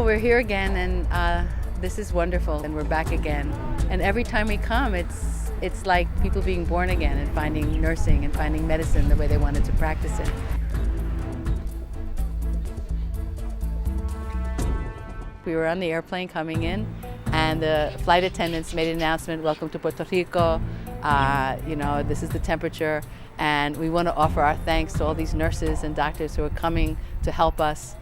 we're here again, and this is wonderful, and we're back again. And every time we come, it's like people being born again and finding nursing and finding medicine the way they wanted to practice it. We were on the airplane coming in, and the flight attendants made an announcement, "Welcome to Puerto Rico. This is the temperature." And we want to offer our thanks to all these nurses and doctors who are coming to help us.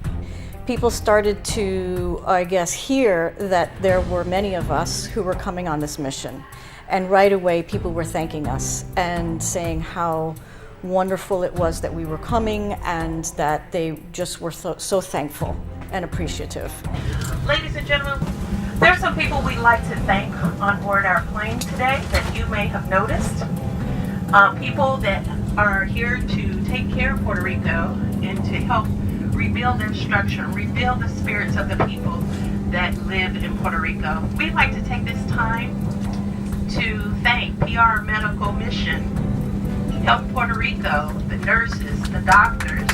People started to, I guess, hear that there were many of us who were coming on this mission. And right away, people were thanking us and saying how wonderful it was that we were coming and that they just were so thankful and appreciative. Ladies and gentlemen, there are some people we'd like to thank on board our plane today that you may have noticed. People that are here to take care of Puerto Rico and to help rebuild their structure, rebuild the spirits of the people that live in Puerto Rico. We'd like to take this time to thank PR Medical Mission, Help Puerto Rico, the nurses, the doctors,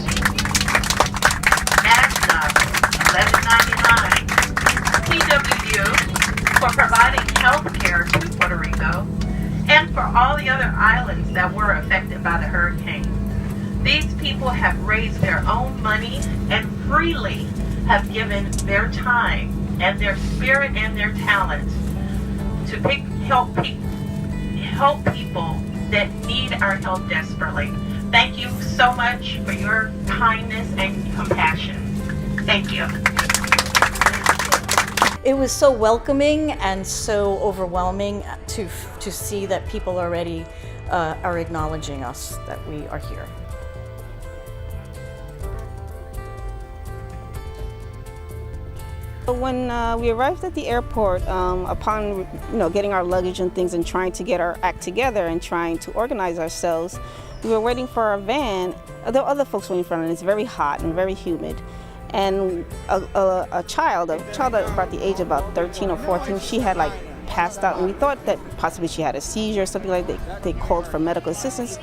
NASDA, 1199, TWU for providing health care to Puerto Rico, and for all the other islands that were affected by the hurricane. These people have raised their own money and freely have given their time and their spirit and their talent to help people that need our help desperately. Thank you so much for your kindness and compassion. Thank you. It was so welcoming and so overwhelming to see that people already are acknowledging us, that we are here. When we arrived at the airport, upon getting our luggage and things and trying to get our act together and trying to organize ourselves, we were waiting for our van. There were other folks waiting for us, and it's very hot and very humid. And a child at about the age of about 13 or 14, she had passed out, and we thought that possibly she had a seizure or something like that. They called for medical assistance,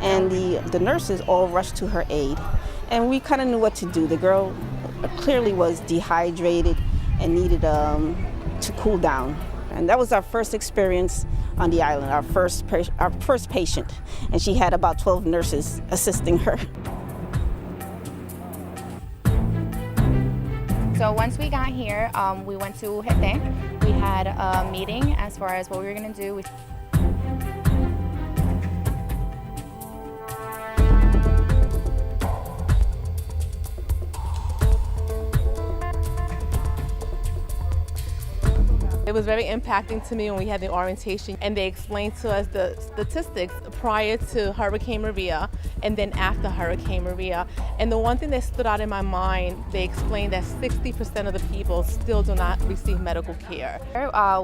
and the nurses all rushed to her aid. And we kind of knew what to do. The girl clearly was dehydrated and needed to cool down. And that was our first experience on the island, our first patient. And she had about 12 nurses assisting her. So once we got here, we went to Jete. We had a meeting as far as what we were going to do. It was very impacting to me when we had the orientation and they explained to us the statistics prior to Hurricane Maria and then after Hurricane Maria. And the one thing that stood out in my mind, they explained that 60% of the people still do not receive medical care.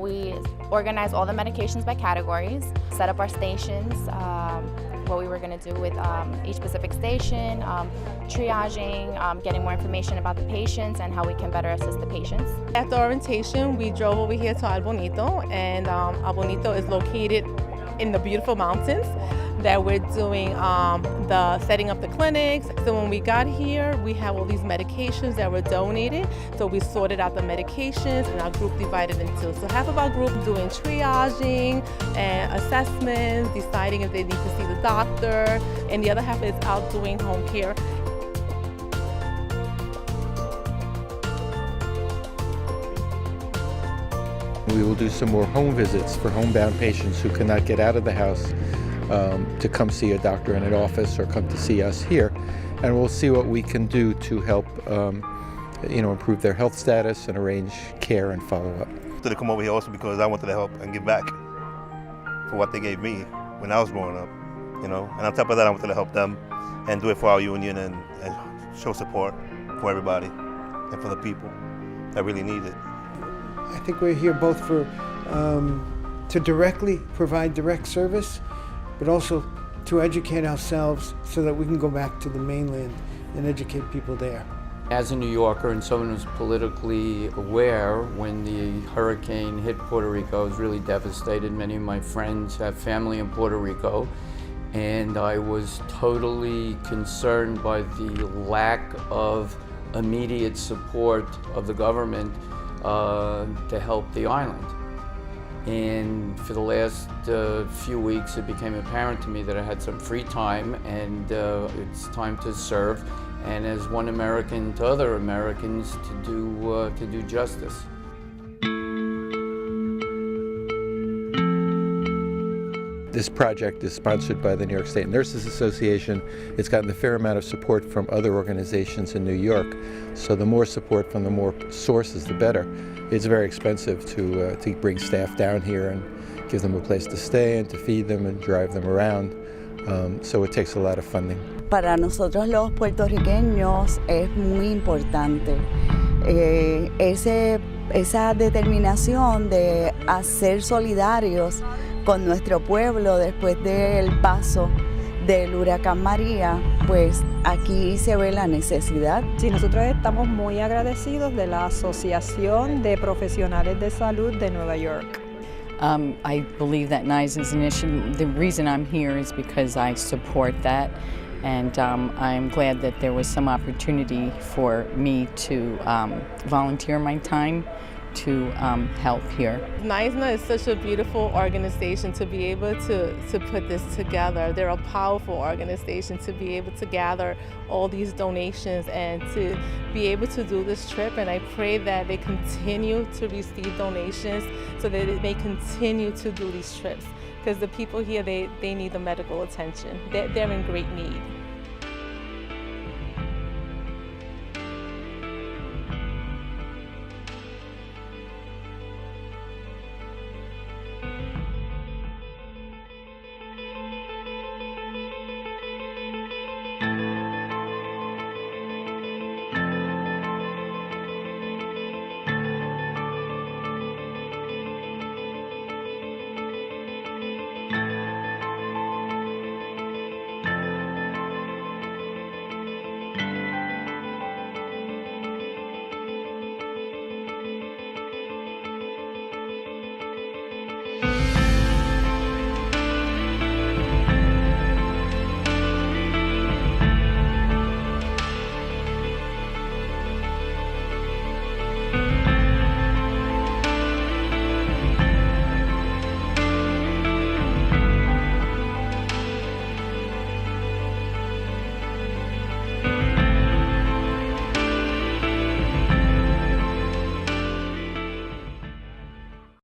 We organized all the medications by categories, set up our stations, what we were going to do with each specific station, triaging, getting more information about the patients and how we can better assist the patients. After orientation, we drove over here to Albonito, and Albonito is located in the beautiful mountains that we're doing the setting up the clinics. So when we got here, we have all these medications that were donated. So we sorted out the medications and our group divided into two. So half of our group doing triaging and assessments, deciding if they need to see the doctor, and the other half is out doing home care. We will do some more home visits for homebound patients who cannot get out of the house to come see a doctor in an office or come to see us here. And we'll see what we can do to help improve their health status and arrange care and follow-up. To come over here also because I wanted to help and give back for what they gave me when I was growing up, And on top of that, I wanted to help them and do it for our union and show support for everybody and for the people that really need it. I think we're here both for to directly provide direct service, but also to educate ourselves so that we can go back to the mainland and educate people there. As a New Yorker and someone who's politically aware, when the hurricane hit Puerto Rico, I was really devastated. Many of my friends have family in Puerto Rico, and I was totally concerned by the lack of immediate support of the government to help the island. And for the last few weeks, it became apparent to me that I had some free time, and it's time to serve, and as one American to other Americans, to do justice. This project is sponsored by the New York State Nurses Association. It's gotten a fair amount of support from other organizations in New York. So the more support from the more sources, the better. It's very expensive to bring staff down here and give them a place to stay and to feed them and drive them around. So it takes a lot of funding. Para nosotros los puertorriqueños es muy importante esa determinación de hacer solidarios con nuestro pueblo después del paso del huracán María, pues aquí se ve la necesidad. Sí, nosotros estamos muy agradecidos de la Asociación de Profesionales de Salud de Nueva York. I believe that NYSA's initiative, the reason I'm here is because I support that, and I'm glad that there was some opportunity for me to volunteer my time to help here. NYSNA is such a beautiful organization to be able to put this together. They're a powerful organization to be able to gather all these donations and to be able to do this trip, and I pray that they continue to receive donations so that they may continue to do these trips, because the people here, they need the medical attention. They're in great need.